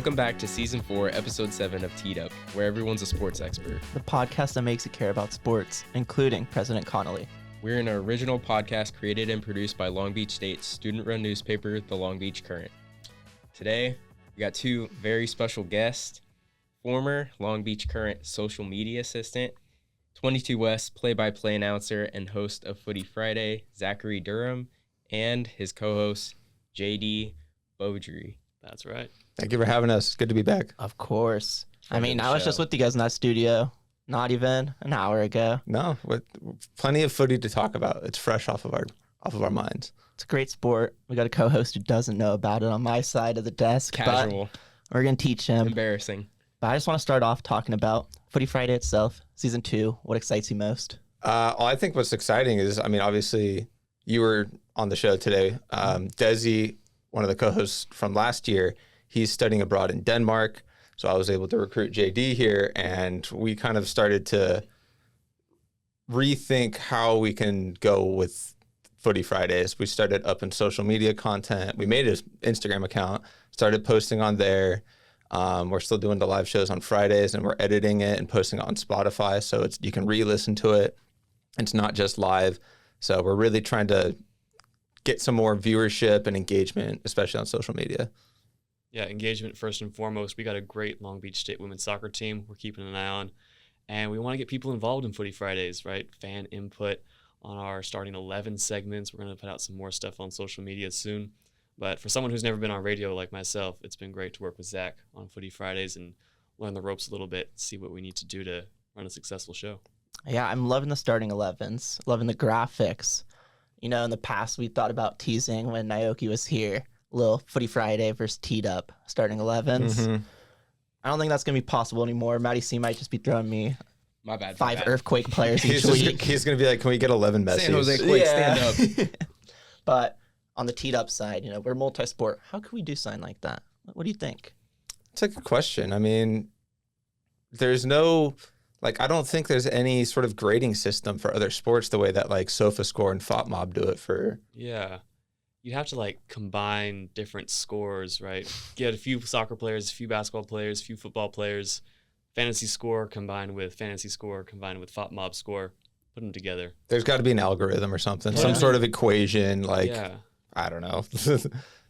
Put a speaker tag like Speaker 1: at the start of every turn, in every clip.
Speaker 1: Welcome back to Season 4, Episode 7 of Teed Up, where everyone's a sports expert.
Speaker 2: The podcast that makes you care about sports, including President Connolly.
Speaker 1: We're an original podcast created and produced by Long Beach State's student-run newspaper, the Long Beach Current. Today, we got two very special guests, former Long Beach Current social media assistant, 22 West play-by-play announcer and host of Footy Friday, Zachery Durham, and his co-host, JayDe Beaudry.
Speaker 3: That's right.
Speaker 4: Thank you for having us. Good to be back.
Speaker 2: Of course. I was just with you guys in that studio not even an hour ago.
Speaker 4: No, with plenty of footy to talk about. It's fresh off of our minds.
Speaker 2: It's a great sport. We got a co-host who doesn't know about it on my side of the desk.
Speaker 1: Casual.
Speaker 2: But we're going to teach him.
Speaker 1: Embarrassing.
Speaker 2: But I just want to start off talking about Footy Friday itself, Season 2. What excites you most?
Speaker 4: I think what's exciting is, obviously you were on the show today. Desi, one of the co-hosts from last year, he's studying abroad in Denmark. So I was able to recruit JayDe here, and we kind of started to rethink how we can go with Footy Fridays. We started up in social media content. We made an Instagram account, started posting on there. We're still doing the live shows on Fridays, and we're editing it and posting it on Spotify, so you can re-listen to it. It's not just live. So we're really trying to get some more viewership and engagement, especially on social media.
Speaker 3: Yeah, engagement first and foremost. We got a great Long Beach State women's soccer team we're keeping an eye on, and we want to get people involved in Footy Fridays, right? Fan input on our starting 11 segments. We're going to put out some more stuff on social media soon. But for someone who's never been on radio like myself, it's been great to work with Zach on Footy Fridays and learn the ropes a little bit, see what we need to do to run a successful show.
Speaker 2: Yeah, I'm loving the starting 11s, loving the graphics. You know, in the past, we thought about teasing when Naoki was here. Little Footy Friday versus Teed Up starting 11s.
Speaker 4: Mm-hmm.
Speaker 2: I don't think that's going to be possible anymore. Matty C might just be throwing me
Speaker 1: My bad.
Speaker 2: five Earthquake players each week.
Speaker 4: He's going to be like, can we get 11 Messies?
Speaker 1: San Jose Quake, stand up.
Speaker 2: But on the Teed Up side, we're multi-sport. How could we do something like that? What do you think?
Speaker 4: It's a good question. There's no... I don't think there's any sort of grading system for other sports the way that SofaScore and FOTMob do it for...
Speaker 3: Yeah. You'd have to combine different scores, right? Get a few soccer players, a few basketball players, a few football players, fantasy score combined with FOTMob score, put them together.
Speaker 4: There's got to be an algorithm or something, some sort of equation, I don't know.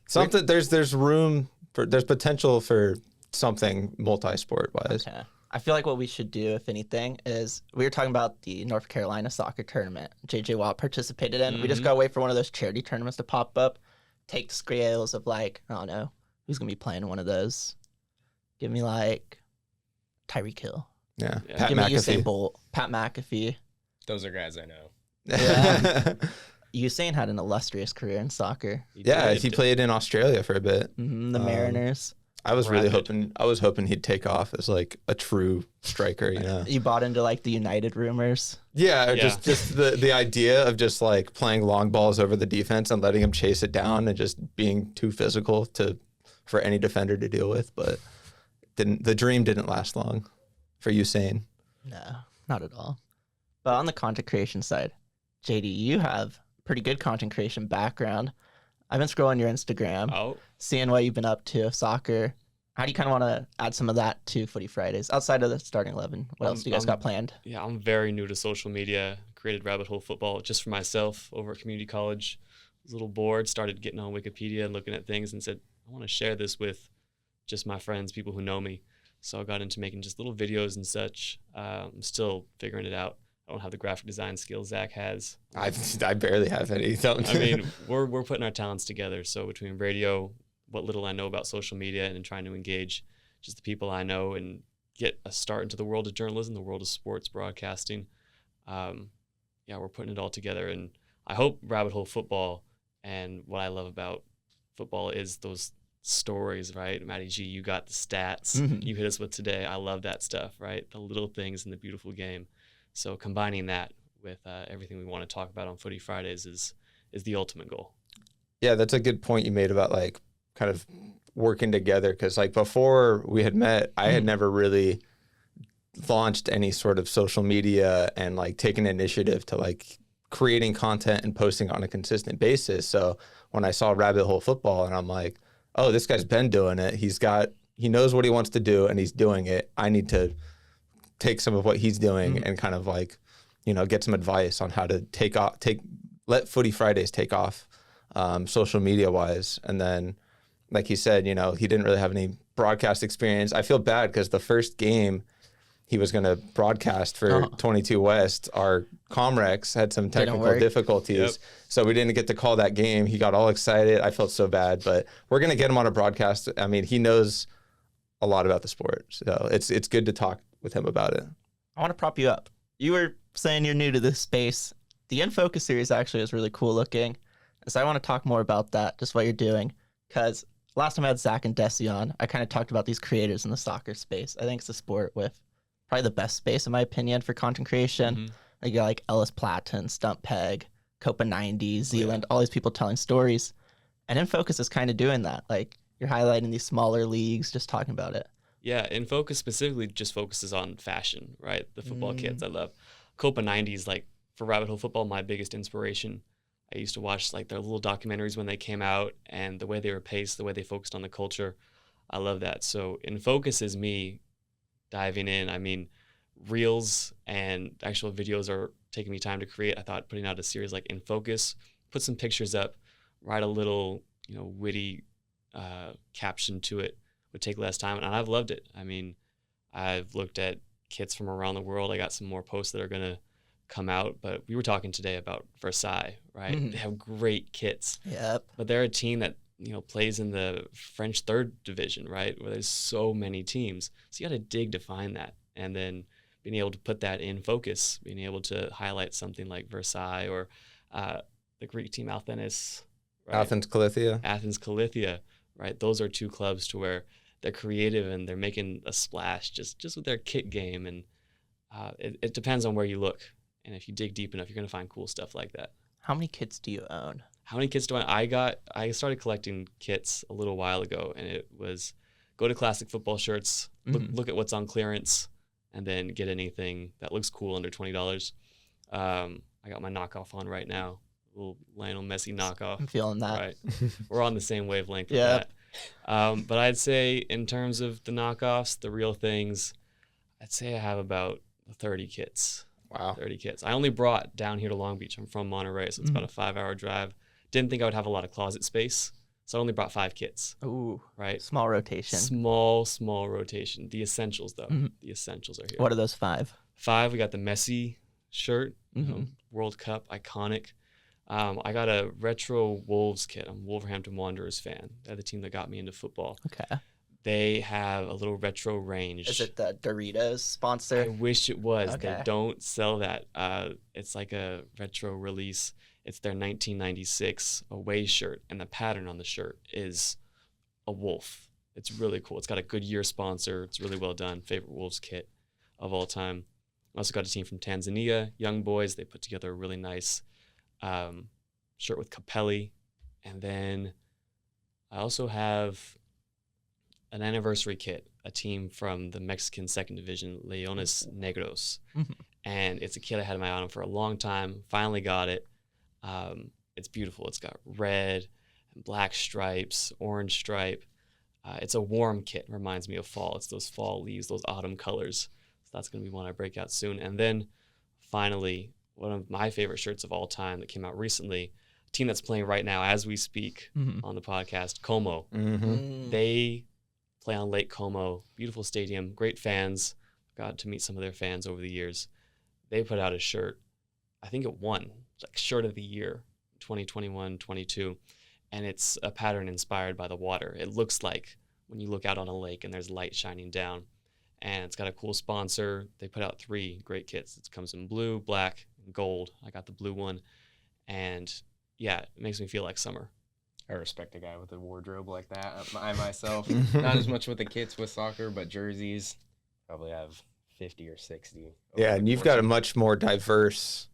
Speaker 4: Something, there's room for, there's potential for something multi-sport wise.
Speaker 2: Okay. I feel like what we should do, if anything, is we were talking about the North Carolina soccer tournament J.J. Watt participated in. Mm-hmm. We just got to wait for one of those charity tournaments to pop up, take the scales of I don't know, who's going to be playing in one of those. Give me Tyreek Hill.
Speaker 4: Yeah.
Speaker 2: Pat Give McAfee. Me Usain Bolt, Pat McAfee.
Speaker 1: Those are guys I know.
Speaker 2: Yeah. Usain had an illustrious career in soccer.
Speaker 4: He played in Australia for a bit.
Speaker 2: Mm-hmm, the Mariners.
Speaker 4: I was really hoping he'd take off as a true striker,
Speaker 2: You bought into the United rumors?
Speaker 4: Yeah. Just the idea of just playing long balls over the defense and letting him chase it down and just being too physical for any defender to deal with, but the dream didn't last long for Usain.
Speaker 2: No, not at all. But on the content creation side, JayDe, you have pretty good content creation background. I've been scrolling your Instagram, seeing what you've been up to, soccer. How do you kind of want to add some of that to Footy Fridays outside of the starting 11? What else do you guys got planned?
Speaker 3: Yeah, I'm very new to social media. Created Rabbit Hole Football just for myself over at community college. Was a little bored, started getting on Wikipedia and looking at things and said, I want to share this with just my friends, people who know me. So I got into making just little videos and such. I'm still figuring it out. I don't have the graphic design skills Zach has.
Speaker 4: I barely have any.
Speaker 3: We're putting our talents together. So between radio, what little I know about social media, and trying to engage just the people I know and get a start into the world of journalism, the world of sports broadcasting. We're putting it all together. And I hope Rabbit Hole Football, and what I love about football is those stories, right? Matty G, you got the stats you hit us with today. I love that stuff, right? The little things in the beautiful game. So combining that with everything we want to talk about on Footy Fridays is the ultimate goal.
Speaker 4: Yeah, that's a good point you made about kind of working together, because before we had met, I had never really launched any sort of social media and taken initiative to creating content and posting on a consistent basis. So when I saw Rabbit Hole Football and I'm like, oh, this guy's been doing it. He's got he knows what he wants to do and he's doing it. I need to take some of what he's doing and kind of like, get some advice on how to let Footy Fridays take off social media wise. And then, like he said, he didn't really have any broadcast experience. I feel bad because the first game he was going to broadcast for 22 West, our Comrex had some technical difficulties. Yep. So we didn't get to call that game. He got all excited. I felt so bad, but we're going to get him on a broadcast. I mean, he knows a lot about the sport. So it's good to talk with him about it.
Speaker 2: I want to prop you up. You were saying you're new to this space. The In Focus series actually is really cool looking. So I want to talk more about that, just what you're doing. Because last time I had Zach and Desi on, I kind of talked about these creators in the soccer space. I think it's a sport with probably the best space, in my opinion, for content creation. You got like Ellis Platten, Stump Peg, Copa 90, Zealand, all these people telling stories. And In Focus is kind of doing that. Like, you're highlighting these smaller leagues, just talking about it.
Speaker 3: Yeah, In Focus specifically just focuses on fashion, right? The football kits I love. Copa 90s, like, for Rabbit Hole football, my biggest inspiration. I used to watch like their little documentaries when they came out, and the way they were paced, the way they focused on the culture. I love that. So In Focus is me diving in. I mean, reels and actual videos are taking me time to create. I thought putting out a series like In Focus, put some pictures up, write a little, witty caption to it would take less time. And I've loved it. I mean, I've looked at kits from around the world. I got some more posts that are going to come out, but we were talking today about Versailles, right? They have great kits.
Speaker 2: Yep.
Speaker 3: But they're a team that, plays in the French third division, right? Where there's so many teams. So you got to dig to find that. And then being able to put that in focus, being able to highlight something like Versailles or the Greek team Athens, right?
Speaker 4: Athens
Speaker 3: Callithia, right? Those are two clubs to where they're creative and they're making a splash just with their kit game. And it depends on where you look. And if you dig deep enough, you're going to find cool stuff like that.
Speaker 2: How many kits do you own?
Speaker 3: How many kits do I started collecting kits a little while ago, and it was go to Classic Football Shirts, look at what's on clearance, and then get anything that looks cool under $20. I got my knockoff on right now, little Lionel Messi knockoff.
Speaker 2: I'm feeling that.
Speaker 3: Right. We're on the same wavelength with that. But I'd say in terms of the knockoffs, the real things, I'd say I have about 30 kits.
Speaker 4: Wow.
Speaker 3: 30 kits. I only brought down here to Long Beach. I'm from Monterey, so it's about a 5-hour drive. Didn't think I would have a lot of closet space, so I only brought 5 kits.
Speaker 2: Ooh,
Speaker 3: right?
Speaker 2: Small rotation.
Speaker 3: Small rotation. The essentials, though. The essentials are here.
Speaker 2: What are those 5?
Speaker 3: 5, we got the Messi shirt, World Cup, iconic. I got a retro Wolves kit. I'm a Wolverhampton Wanderers fan. They're the team that got me into football.
Speaker 2: Okay.
Speaker 3: They have a little retro range.
Speaker 2: Is it the Doritos sponsor?
Speaker 3: I wish it was.
Speaker 2: Okay.
Speaker 3: They don't sell that. It's like a retro release. It's their 1996 away shirt, and the pattern on the shirt is a wolf. It's really cool. It's got a Goodyear sponsor. It's really well done. Favorite Wolves kit of all time. I also got a team from Tanzania, young boys. They put together a really nice shirt with Capelli. And then I also have an anniversary kit, a team from the Mexican second division, Leones Negros. And it's a kit I had in my eye on for a long time. Finally got it. It's beautiful. It's got red and black stripes, orange stripe. It's a warm kit. Reminds me of fall. It's those fall leaves, those autumn colors. So that's going to be one I break out soon. And then finally, one of my favorite shirts of all time that came out recently, a team that's playing right now as we speak on the podcast, Como. They play on Lake Como, beautiful stadium, great fans. Got to meet some of their fans over the years. They put out a shirt. I think it won like shirt of the year, 2021, 22. And it's a pattern inspired by the water. It looks like when you look out on a lake and there's light shining down. And it's got a cool sponsor. They put out 3 great kits. It comes in blue, black, and gold. I got the blue one. And yeah, it makes me feel like summer.
Speaker 1: I respect a guy with a wardrobe like that. I myself, not as much with the kits with soccer, but jerseys, probably have 50 or 60.
Speaker 4: Yeah, and you've got a much more diverse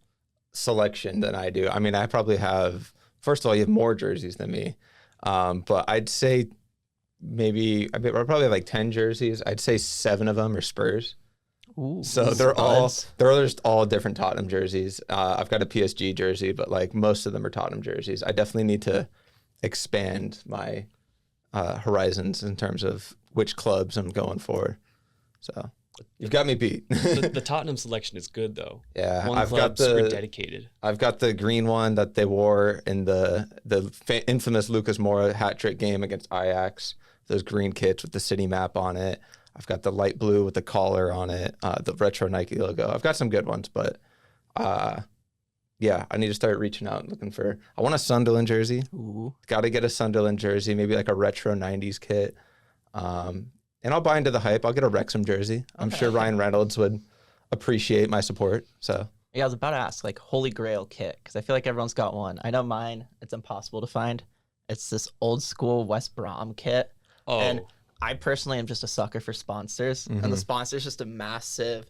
Speaker 4: selection than I do. I mean, I probably have, first of all, you have more jerseys than me. But I'd say maybe, I probably have like 10 jerseys. I'd say 7 of them are Spurs.
Speaker 2: Ooh,
Speaker 4: so they're just all different Tottenham jerseys. I've got a PSG jersey, but like most of them are Tottenham jerseys. I definitely need to expand my horizons in terms of which clubs I'm going for. So you've got me beat.
Speaker 3: The Tottenham selection is good though.
Speaker 4: Yeah,
Speaker 3: One club super dedicated.
Speaker 4: I've got the green one that they wore in the infamous Lucas Moura hat trick game against Ajax. Those green kits with the city map on it. I've got the light blue with the collar on it, the retro Nike logo. I've got some good ones, but yeah, I need to start reaching out and looking for. I want a Sunderland jersey.
Speaker 2: Ooh.
Speaker 4: Got to get a Sunderland jersey, maybe like a retro '90s kit. And I'll buy into the hype. I'll get a Wrexham jersey. I'm sure Ryan Reynolds would appreciate my support. So
Speaker 2: yeah, I was about to ask like Holy Grail kit because I feel like everyone's got one. I know mine. It's impossible to find. It's this old school West Brom kit.
Speaker 3: Oh.
Speaker 2: And I personally am just a sucker for sponsors, and the sponsor is just a massive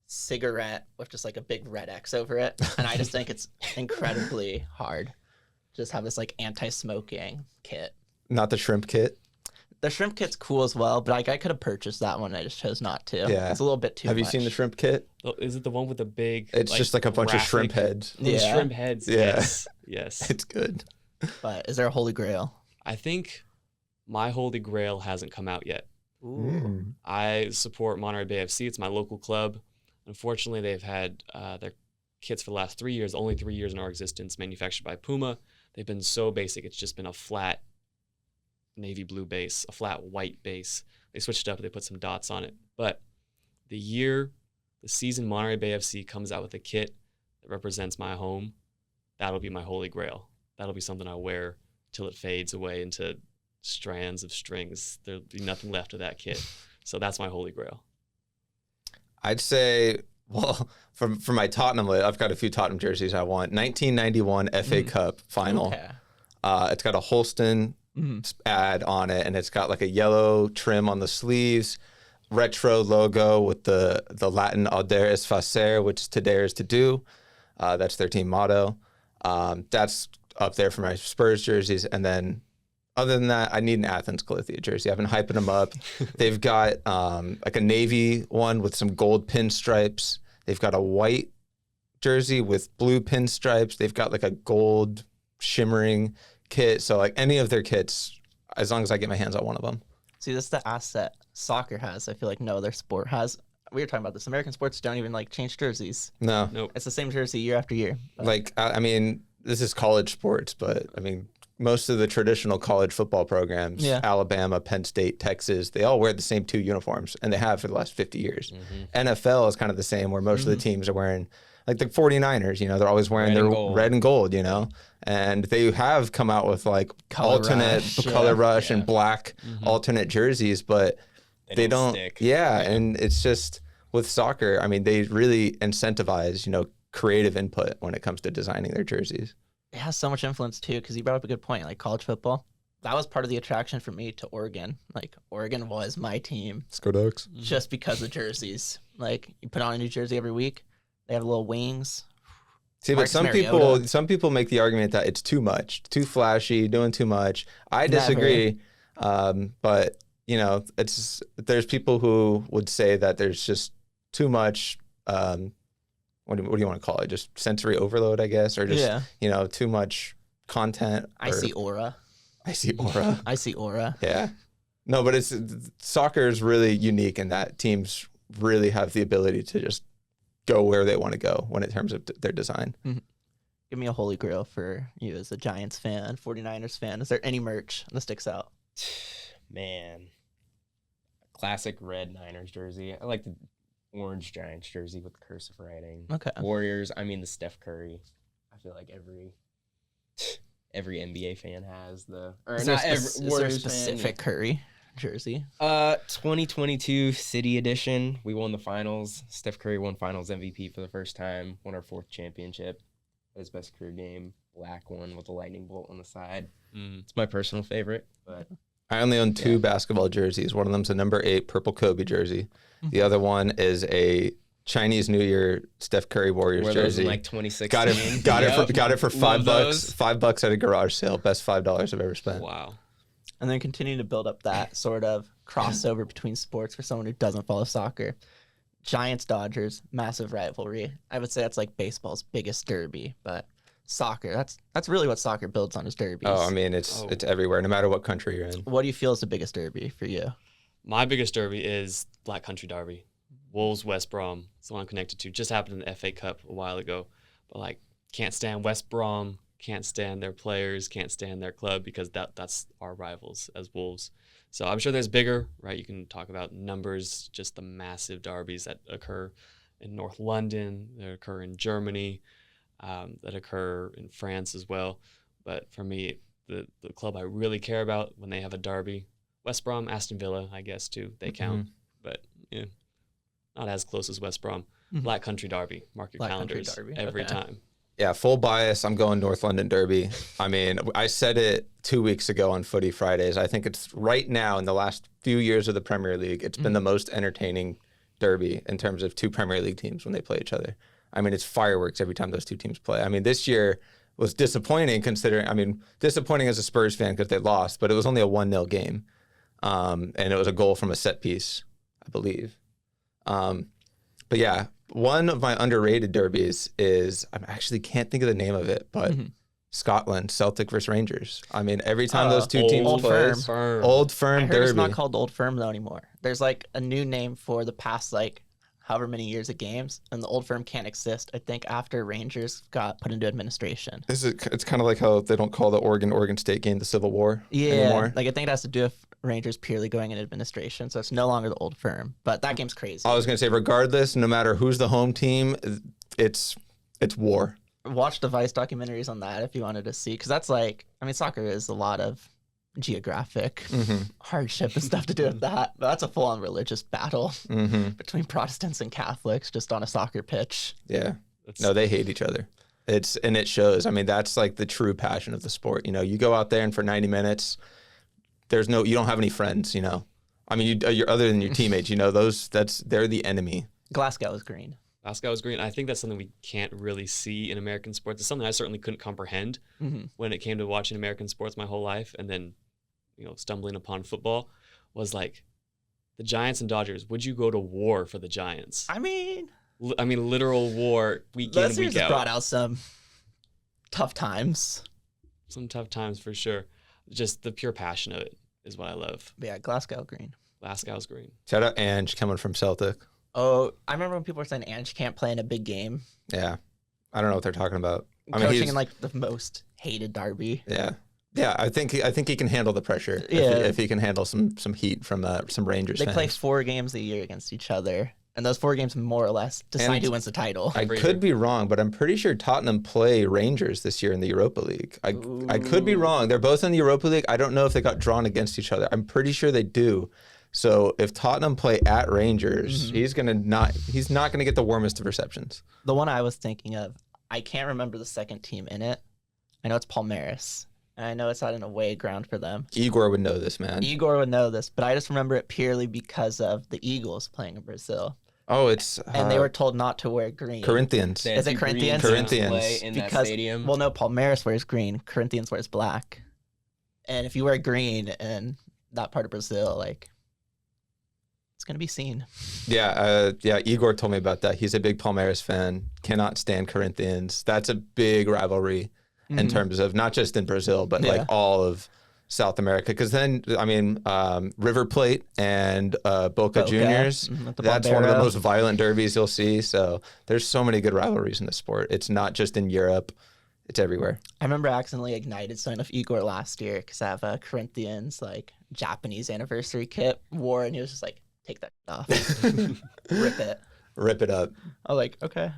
Speaker 2: cigarette with just like a big red X over it, and I just think it's incredibly hard. Just have this like anti-smoking kit.
Speaker 4: not the shrimp kit.
Speaker 2: The shrimp kit's cool as well, but like I could have purchased that one. I just chose not to.
Speaker 4: Yeah.
Speaker 2: It's a little bit too
Speaker 4: Have
Speaker 2: much.
Speaker 4: you seen the shrimp kit?
Speaker 3: Oh, is it the one with the big?
Speaker 4: It's just like a bunch of shrimp heads.
Speaker 3: The
Speaker 2: Yeah.
Speaker 3: shrimp heads.
Speaker 4: Yeah.
Speaker 3: Yes. Yes.
Speaker 4: It's good.
Speaker 2: But is there a Holy Grail?
Speaker 3: I think my Holy Grail hasn't come out yet.
Speaker 2: Ooh.
Speaker 3: I support Monterey Bay FC. It's my local club. Unfortunately, they've had their kits for the last 3 years, only 3 years in our existence, manufactured by Puma. They've been so basic. It's just been a flat navy blue base, a flat white base. They switched it up. They put some dots on it. But the season Monterey Bay FC comes out with a kit that represents my home, that'll be my Holy Grail. That'll be something I wear till it fades away into strands of strings. There'll be nothing left of that kit. So that's my Holy Grail.
Speaker 4: I'd say, well, for my Tottenham lid, I've got a few Tottenham jerseys I want. 1991 FA Cup final.
Speaker 2: Okay.
Speaker 4: It's got a Holston ad on it, and it's got like a yellow trim on the sleeves, retro logo with the Latin "Audere es facer," which is "to dare is to do." That's their team motto. That's up there for my Spurs jerseys, and then other than that, I need an Athens Columbia jersey. I've been hyping them up. They've got like a navy one with some gold pinstripes. They've got a white jersey with blue pinstripes. They've got like a gold shimmering kit. So like any of their kits, as long as I get my hands on one of them.
Speaker 2: See, this is the asset soccer has. I feel like no other sport has. We were talking about this. American sports don't even like change jerseys.
Speaker 4: No.
Speaker 3: Nope.
Speaker 2: It's the same jersey year after year. But
Speaker 4: Like, I mean, this is college sports, but I mean, most of the traditional college football programs,
Speaker 2: Yeah.
Speaker 4: Alabama, Penn State, Texas, they all wear the same two uniforms, and they have for the last 50 years. NFL is kind of the same, where most of the teams are wearing, like the 49ers, they're always wearing
Speaker 1: Red
Speaker 4: their
Speaker 1: and gold.
Speaker 4: red and gold, and they have come out with like
Speaker 2: Color
Speaker 4: alternate
Speaker 2: rush,
Speaker 4: color
Speaker 2: yeah.
Speaker 4: rush and black alternate jerseys, but they don't
Speaker 1: stick.
Speaker 4: Yeah, and it's just with soccer, I mean, they really incentivize, creative input when it comes to designing their jerseys.
Speaker 2: it has so much influence too, because you brought up a good point. Like college football, that was part of the attraction for me to Oregon. Like Oregon was my team
Speaker 4: Let's go Ducks.
Speaker 2: just because of jerseys. Like you put on a new jersey every week. They have little wings.
Speaker 4: See, but
Speaker 2: Marcus
Speaker 4: some
Speaker 2: Mariota.
Speaker 4: people make the argument that it's too much, too flashy, doing too much. I disagree, but there's people who would say that there's just too much. What do you want to call it? Just sensory overload, I guess, or just too much content.
Speaker 2: I see aura.
Speaker 4: I see aura.
Speaker 2: I see aura.
Speaker 4: Yeah, no, but soccer is really unique in that teams really have the ability to just go where they want to go in terms of their design.
Speaker 2: Give me a holy grail for you as a Giants fan, 49ers fan. Is there any merch that sticks out?
Speaker 1: Man, classic red Niners jersey. I like the orange Giants jersey with cursive writing.
Speaker 2: Okay.
Speaker 1: Warriors. I mean the Steph Curry. I feel like every NBA fan has
Speaker 2: Is there a specific Curry jersey?
Speaker 1: 2022 City Edition. We won the finals. Steph Curry won Finals MVP for the first time. Won our 4th championship. His best career game. Black one with a lightning bolt on the side. It's my personal favorite. But
Speaker 4: I only own 2 basketball jerseys. One of them's a number 8 purple Kobe jersey. The other one is a Chinese New Year Steph Curry Warriors
Speaker 1: were those
Speaker 4: jersey.
Speaker 1: in like 2016.
Speaker 4: Got it for
Speaker 1: Love
Speaker 4: $5.
Speaker 1: those.
Speaker 4: $5 at a garage sale. Best $5 I've ever spent.
Speaker 3: Wow.
Speaker 2: And then continue to build up that sort of crossover between sports for someone who doesn't follow soccer. Giants Dodgers, massive rivalry. I would say that's like baseball's biggest derby, but soccer. That's really what soccer builds on, is derbies.
Speaker 4: Oh, I mean, it's everywhere, no matter what country you're in.
Speaker 2: What do you feel is the biggest derby for you?
Speaker 3: My biggest derby is Black Country Derby. Wolves, West Brom. It's the one I'm connected to. Just happened in the FA Cup a while ago. But, like, can't stand West Brom, can't stand their players, can't stand their club, because that's our rivals as Wolves. So I'm sure there's bigger, right? You can talk about numbers, just the massive derbies that occur in North London, that occur in Germany, that occur in France as well. But for me, the club I really care about when they have a derby, West Brom, Aston Villa, I guess, too. They count. But, not as close as West Brom. Black Country Derby. Mark your calendars every time.
Speaker 4: Yeah, full bias. I'm going North London Derby. I mean, I said it 2 weeks ago on Footy Fridays. I think it's right now, in the last few years of the Premier League, it's been the most entertaining derby in terms of two Premier League teams when they play each other. I mean, it's fireworks every time those two teams play. I mean, this year was disappointing disappointing as a Spurs fan because they lost, but it was only a 1-0 game. And it was a goal from a set piece, I believe. But yeah, one of my underrated derbies is, I actually can't think of the name of it, but Scotland, Celtic versus Rangers. I mean, every time those two teams play, Old Firm
Speaker 2: I heard
Speaker 4: Derby.
Speaker 2: It's not called Old Firm though anymore. There's like a new name for the past like however many years of games, and the Old Firm can't exist, I think, after Rangers got put into administration.
Speaker 4: It's kind of like how they don't call the Oregon State game the Civil War anymore.
Speaker 2: Like I think it has to do with Rangers purely going in administration, so it's no longer the Old Firm. But that game's crazy.
Speaker 4: I was going to say, regardless, no matter who's the home team, it's war.
Speaker 2: Watch the Vice documentaries on that if you wanted to see, because that's like, I mean, soccer is a lot of geographic hardship and stuff to do with that. But that's a full-on religious battle between Protestants and Catholics just on a soccer pitch.
Speaker 4: Yeah. No, they hate each other. And it shows. I mean, that's like the true passion of the sport. You know, you go out there and for 90 minutes, you don't have any friends, you know. I mean, you're other than your teammates, you know, they're the enemy.
Speaker 2: Glasgow is green.
Speaker 3: Glasgow is green. I think that's something we can't really see in American sports. It's something I certainly couldn't comprehend when it came to watching American sports my whole life. And then, stumbling upon football was like, the Giants and Dodgers, would you go to war for the Giants?
Speaker 2: I mean,
Speaker 3: literal war week in, week out.
Speaker 2: Brought out some tough times.
Speaker 3: Some tough times for sure. Just the pure passion of it is what I love.
Speaker 2: But yeah, Glasgow green.
Speaker 3: Glasgow's green.
Speaker 4: Shout out Ange coming from Celtic.
Speaker 2: Oh, I remember when people were saying Ange can't play in a big game.
Speaker 4: Yeah. I don't know what they're talking about.
Speaker 2: Coaching in like the most hated derby.
Speaker 4: Yeah. Yeah, I think he can handle the pressure.
Speaker 2: Yeah.
Speaker 4: If he can handle some heat from some Rangers fans.
Speaker 2: They play 4 games a year against each other. And those 4 games more or less decide who wins the title.
Speaker 4: I could be wrong, but I'm pretty sure Tottenham play Rangers this year in the Europa League. I could be wrong. They're both in the Europa League. I don't know if they got drawn against each other. I'm pretty sure they do. So if Tottenham play at Rangers, he's not gonna get the warmest of receptions.
Speaker 2: The one I was thinking of, I can't remember the second team in it. I know it's Palmeiras. And I know it's not an away ground for them.
Speaker 4: Igor would know this, man.
Speaker 2: Igor would know this, but I just remember it purely because of the Eagles playing in Brazil.
Speaker 4: Oh, it's...
Speaker 2: and they were told not to wear green.
Speaker 4: Corinthians.
Speaker 2: Is it Corinthians?
Speaker 4: Corinthians.
Speaker 1: Play in that stadium.
Speaker 2: Well, no, Palmeiras wears green. Corinthians wears black. And if you wear green in that part of Brazil, like, it's going to be seen.
Speaker 4: Yeah, Igor told me about that. He's a big Palmeiras fan. Cannot stand Corinthians. That's a big rivalry in terms of not just in Brazil, but like all of South America. Because then, I mean, River Plate and Boca Juniors, that's one of the most violent derbies you'll see. So there's so many good rivalries in the sport. It's not just in Europe. It's everywhere.
Speaker 2: I remember I accidentally ignited something of Igor last year because I have a Corinthians, like, Japanese anniversary kit wore, and he was just like, take that off. Rip it.
Speaker 4: Rip it up.
Speaker 2: I was like, okay.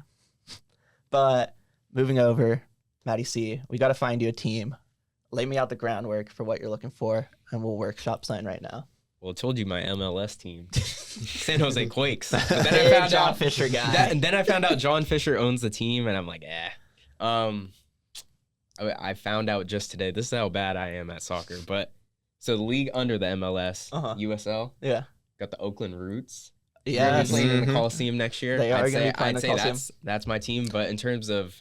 Speaker 2: But moving over, Maddie C, we got to find you a team. Lay me out the groundwork for what you're looking for, and we'll workshop something right now.
Speaker 1: Well, I told you my MLS team, San Jose Quakes. But then I found
Speaker 2: John
Speaker 1: out
Speaker 2: Fisher guy.
Speaker 1: and then I found out John Fisher owns the team, and I'm like, I found out just today. This is how bad I am at soccer. But so the league under the MLS, USL, got the Oakland Roots.
Speaker 2: Yeah,
Speaker 1: they're playing in the Coliseum next year.
Speaker 2: They are going to be playing
Speaker 1: I'd
Speaker 2: the
Speaker 1: say
Speaker 2: Coliseum.
Speaker 1: that's my team. But in terms of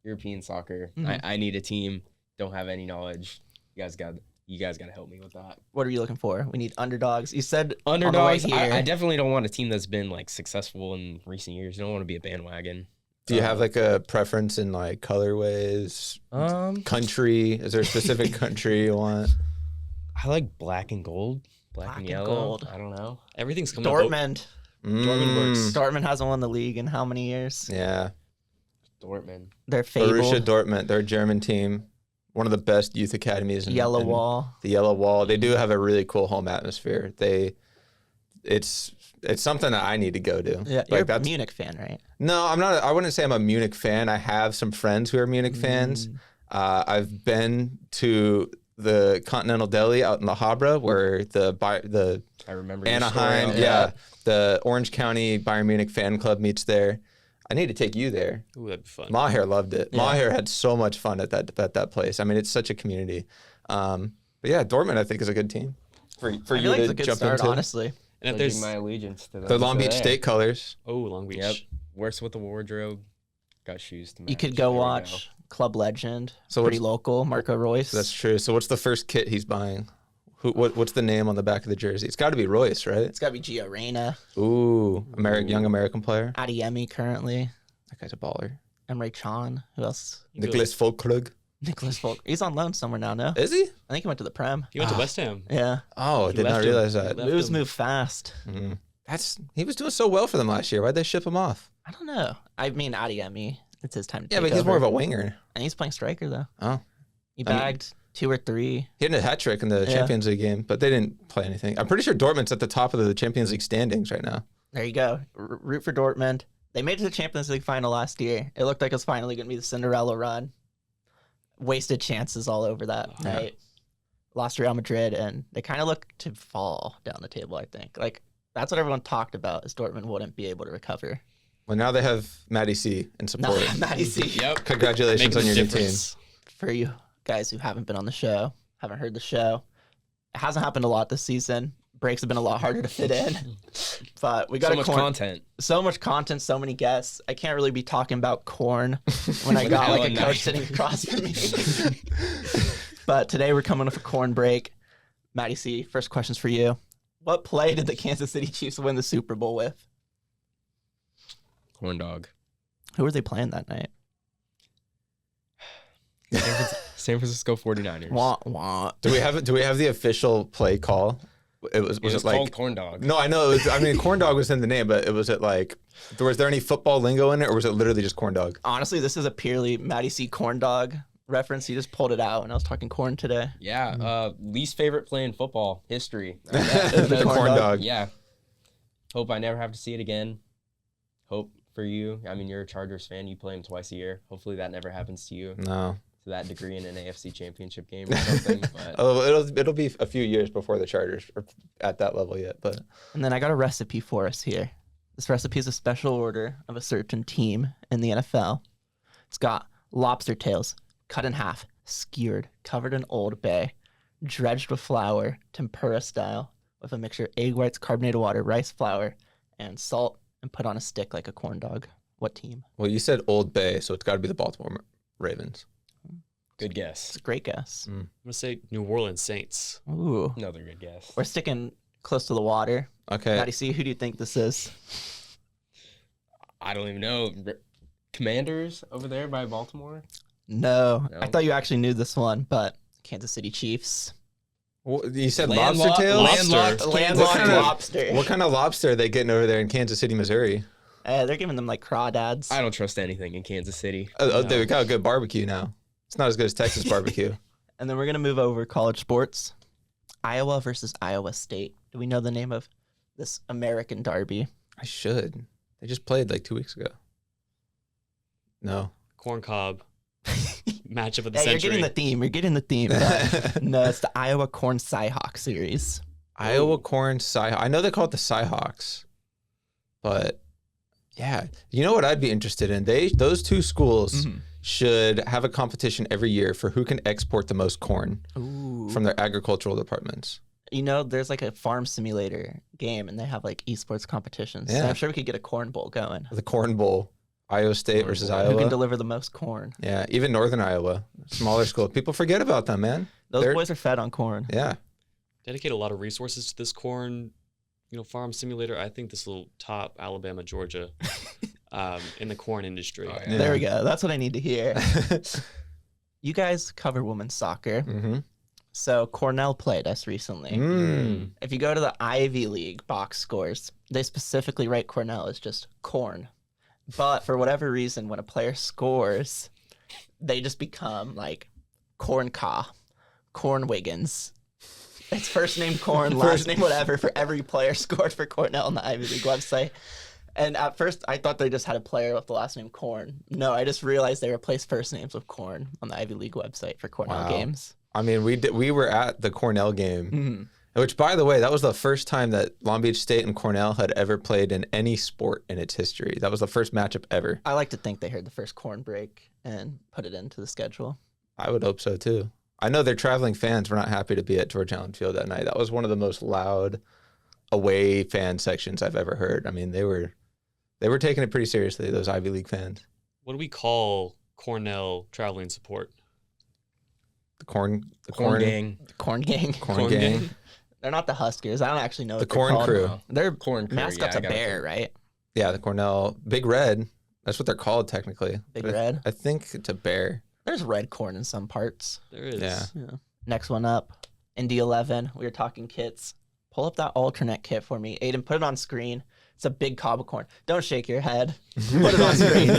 Speaker 1: European soccer, I need a team. Don't have any knowledge. You guys got to help me with that.
Speaker 2: What are you looking for? We need underdogs. You said
Speaker 1: underdogs.
Speaker 2: On the way here.
Speaker 1: I definitely don't want a team that's been like successful in recent years. I don't want to be a bandwagon.
Speaker 4: Do you have like a preference in like colorways? Country? Is there a specific country you want?
Speaker 1: I like black and gold. Black and yellow.
Speaker 2: Gold.
Speaker 1: I don't know.
Speaker 3: Everything's coming
Speaker 2: Dortmund.
Speaker 3: Dortmund works.
Speaker 2: Dortmund hasn't won the league in how many years?
Speaker 4: Yeah.
Speaker 1: Dortmund.
Speaker 2: They're fabled.
Speaker 4: Borussia Dortmund. They're a German team. One of the best youth academies.
Speaker 2: Yellow Wall.
Speaker 4: The Yellow Wall. They do have a really cool home atmosphere. It's something that I need to go to.
Speaker 2: Yeah, you're a Munich fan, right?
Speaker 4: No, I'm not. I wouldn't say I'm a Munich fan. I have some friends who are Munich fans. I've been to the Continental Deli out in La Habra, where
Speaker 1: I remember
Speaker 4: Anaheim, the Orange County Bayern Munich fan club meets there. I need to take you there.
Speaker 3: Ooh, that'd be fun.
Speaker 4: Maher loved it.
Speaker 2: Yeah.
Speaker 4: Maher had so much fun at that place. I mean, it's such a community. But yeah, Dortmund I think is a good team for
Speaker 2: I
Speaker 4: you
Speaker 2: feel like
Speaker 4: to
Speaker 2: it's a good
Speaker 4: jump
Speaker 2: start,
Speaker 4: into.
Speaker 2: honestly.
Speaker 3: And if
Speaker 1: Pledging
Speaker 3: there's
Speaker 1: my allegiance to
Speaker 4: The Long Beach State colors.
Speaker 3: Long Beach.
Speaker 1: Yep. Works with the wardrobe. Got shoes to match.
Speaker 2: You could
Speaker 1: There
Speaker 2: go
Speaker 1: we
Speaker 2: watch Club Legend.
Speaker 4: So
Speaker 2: Pretty
Speaker 4: what's-
Speaker 2: local. Marco Royce.
Speaker 4: That's true. So what's the first kit he's buying? What's the name on the back of the jersey? It's got to be Royce, right?
Speaker 2: It's got to be Gio Reyna.
Speaker 4: Ooh, young American player.
Speaker 2: Adiemi currently.
Speaker 4: That guy's a baller.
Speaker 2: Emre Can. Who else?
Speaker 4: Nicholas Folkrug.
Speaker 2: Nicholas Folk. He's on loan somewhere now, no?
Speaker 4: Is he?
Speaker 2: I think he went to the Prem.
Speaker 3: He went to West Ham.
Speaker 2: Yeah.
Speaker 4: Oh, I did not
Speaker 3: left him.
Speaker 4: realize that.
Speaker 3: Left
Speaker 2: Moves
Speaker 3: him.
Speaker 2: move fast.
Speaker 4: He was doing so well for them last year. Why'd they ship him off?
Speaker 2: I don't know. I mean, Adiemi. It's his time to
Speaker 4: Yeah,
Speaker 2: take
Speaker 4: but he's
Speaker 2: over.
Speaker 4: more of a winger.
Speaker 2: And he's playing striker, though.
Speaker 4: Oh.
Speaker 2: He
Speaker 4: I mean-
Speaker 2: bagged 2 or 3.
Speaker 4: He had a hat trick in the Champions League game, but they didn't play anything. I'm pretty sure Dortmund's at the top of the Champions League standings right now.
Speaker 2: There you go. Root for Dortmund. They made it to the Champions League final last year. It looked like it was finally going to be the Cinderella run. Wasted chances all over that night. Lost to Real Madrid, and they kind of looked to fall down the table, I think. Like, that's what everyone talked about, is Dortmund wouldn't be able to recover.
Speaker 4: Well, now they have Matty C in support.
Speaker 2: Matty C.
Speaker 1: Yep.
Speaker 4: Congratulations
Speaker 3: Making
Speaker 4: on
Speaker 3: a
Speaker 4: your new team.
Speaker 3: difference.
Speaker 2: For you guys who haven't been on the show, haven't heard the show, it hasn't happened a lot this season. Breaks have been a lot harder to fit in. But we got
Speaker 1: So much content.
Speaker 2: So much content, so many guests. I can't really be talking about corn when I got like a
Speaker 1: Hella
Speaker 2: coach
Speaker 1: nice.
Speaker 2: sitting across from me. But today we're coming with a corn break. Matty C, first question's for you. What play did the Kansas City Chiefs win the Super Bowl with?
Speaker 1: Corn dog.
Speaker 2: Who were they playing that night?
Speaker 1: San Francisco 49ers.
Speaker 2: Wah, wah.
Speaker 4: Do we have the official play call? Was
Speaker 1: It was
Speaker 4: it like
Speaker 1: called corn dog.
Speaker 4: No, I know. It was, I mean, corn dog was in the name, but was there any football lingo in it, or was it literally just corn dog?
Speaker 2: Honestly, this is a purely Matty C corn dog reference. He just pulled it out, and I was talking corn today.
Speaker 1: Yeah. Least favorite play in football history.
Speaker 2: The
Speaker 4: corn dog.
Speaker 1: Yeah. Hope I never have to see it again. Hope for you. I mean, you're a Chargers fan. You play them twice a year. Hopefully that never happens to you
Speaker 4: No.
Speaker 1: to that degree in an AFC championship game or something. But
Speaker 4: Oh, it'll be a few years before the Chargers are at that level yet, but
Speaker 2: And then I got a recipe for us here. This recipe is a special order of a certain team in the NFL. It's got lobster tails cut in half, skewered, covered in Old Bay, dredged with flour, tempura style, with a mixture of egg whites, carbonated water, rice flour, and salt, and put on a stick like a corn dog. What team?
Speaker 4: well, you said Old Bay, so it's got to be the Baltimore Ravens.
Speaker 1: good guess.
Speaker 2: It's a great guess.
Speaker 3: I'm gonna say New Orleans Saints.
Speaker 2: Ooh.
Speaker 1: Another good guess.
Speaker 2: We're sticking close to the water.
Speaker 4: Okay.
Speaker 2: Matty C, who do you think this is?
Speaker 1: I don't even know. Commanders over there by Baltimore?
Speaker 2: No.
Speaker 1: No.
Speaker 2: I thought you actually knew this one, but Kansas City Chiefs.
Speaker 4: You said
Speaker 1: Landlocked-
Speaker 4: lobster tails?
Speaker 1: landlocked Kansas
Speaker 2: Landlocked
Speaker 1: City.
Speaker 2: lobster.
Speaker 4: What kind of lobster are they getting over there in Kansas City, Missouri?
Speaker 2: They're giving them like crawdads.
Speaker 1: I don't trust anything in Kansas City.
Speaker 4: They got a good barbecue now. It's not as good as Texas barbecue.
Speaker 2: And then we're going to move over college sports. Iowa versus Iowa State. Do we know the name of this American derby?
Speaker 4: I should. They just played like 2 weeks ago. No.
Speaker 3: Corn cob. Matchup of the
Speaker 2: Yeah, you're
Speaker 3: century.
Speaker 2: getting the theme. You're getting the theme. But no, it's the Iowa Corn Cyhawk series.
Speaker 4: Iowa Corn Cyhawks. I know they call it the Cyhawks, but yeah, you know what I'd be interested in? Those two schools should have a competition every year for who can export the most corn
Speaker 2: Ooh.
Speaker 4: from their agricultural departments.
Speaker 2: You know, there's like a farm simulator game, and they have like esports competitions. So
Speaker 4: Yeah.
Speaker 2: I'm sure we could get a corn bowl going.
Speaker 4: The Corn Bowl, Iowa State versus
Speaker 2: Who
Speaker 4: Iowa.
Speaker 2: can deliver the most corn?
Speaker 4: Yeah, even Northern Iowa, smaller school. People forget about them, man.
Speaker 2: Those
Speaker 4: They're-
Speaker 2: boys are fed on corn.
Speaker 4: Yeah.
Speaker 3: Dedicate a lot of resources to this corn, farm simulator. I think this will top Alabama, Georgia in the corn industry.
Speaker 1: Oh, yeah.
Speaker 2: There we go. That's what I need to hear. You guys cover women's soccer.
Speaker 4: Mm-hmm.
Speaker 2: So Cornell played us recently. If you go to the Ivy League box scores, they specifically write Cornell as just corn. But for whatever reason, when a player scores, they just become like Corn Wiggins. It's first name Corn, last name whatever for every player scored for Cornell on the Ivy League website. And at first, I thought they just had a player with the last name Corn. No, I just realized they replaced first names with Corn on the Ivy League website for Cornell games.
Speaker 4: I mean, we were at the Cornell game, which, by the way, that was the first time that Long Beach State and Cornell had ever played in any sport in its history. That was the first matchup ever.
Speaker 2: I like to think they heard the first corn break and put it into the schedule.
Speaker 4: I would hope so, too. I know their traveling fans were not happy to be at George Allen Field that night. That was one of the most loud away fan sections I've ever heard. I mean, they were taking it pretty seriously, those Ivy League fans.
Speaker 3: What do we call Cornell traveling support?
Speaker 4: The corn
Speaker 1: gang.
Speaker 2: Corn gang.
Speaker 4: Corn gang.
Speaker 2: They're not the Huskers. I don't actually know what
Speaker 4: The
Speaker 2: they're
Speaker 4: corn
Speaker 2: called.
Speaker 4: crew.
Speaker 2: Their
Speaker 1: Corn crew,
Speaker 2: mascot's
Speaker 1: yeah,
Speaker 2: a bear, right?
Speaker 4: Yeah, the Cornell Big Red. That's what they're called technically.
Speaker 2: Big
Speaker 4: But
Speaker 2: Red.
Speaker 4: I think it's a bear.
Speaker 2: There's red corn in some parts.
Speaker 3: There is.
Speaker 4: Yeah.
Speaker 2: Yeah. Next one up, Indy 11. We were talking kits. Pull up that alternate kit for me. Aidan, put it on screen. It's a big cob of corn. Don't shake your head. Put it on screen.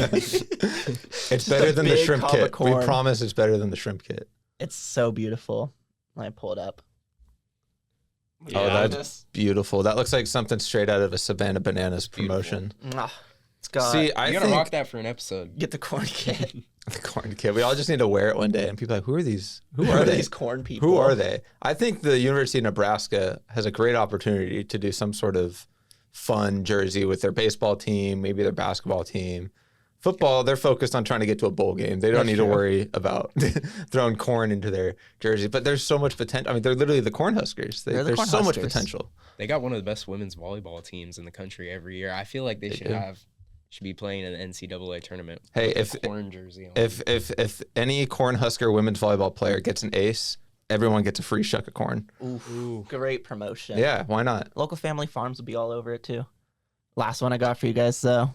Speaker 4: It's better than the
Speaker 2: big
Speaker 4: shrimp
Speaker 2: cob of
Speaker 4: kit. We
Speaker 2: corn.
Speaker 4: promise it's better than the shrimp kit.
Speaker 2: It's so beautiful. Let me pull it up.
Speaker 3: Yeah.
Speaker 4: Oh, that's beautiful. That looks like something straight out of a Savannah Bananas promotion.
Speaker 2: It's got.
Speaker 4: See, I
Speaker 1: You gotta
Speaker 4: think
Speaker 1: rock that for an episode.
Speaker 2: Get the corn kit.
Speaker 4: the corn kit. We all just need to wear it one day, and people are like, "Who are these? Who
Speaker 2: Who
Speaker 4: are
Speaker 2: are
Speaker 4: they?
Speaker 2: these corn people?
Speaker 4: Who are they?" I think the University of Nebraska has a great opportunity to do some sort of fun jersey with their baseball team, maybe their basketball team. Football, they're focused on trying to get to a bowl game. They don't need to worry about throwing corn into their jersey. But there's so much potential. I mean, they're literally the Cornhuskers. There's so much potential.
Speaker 1: They got one of the best women's volleyball teams in the country every year. I feel like they should be playing in the NCAA tournament.
Speaker 4: Hey,
Speaker 1: with a corn jersey on.
Speaker 4: if any Cornhusker women's volleyball player gets an ace, everyone gets a free shuck of corn.
Speaker 2: Ooh, great promotion.
Speaker 4: Yeah, why not?
Speaker 2: Local family farms will be all over it too. Last one I got for you guys though.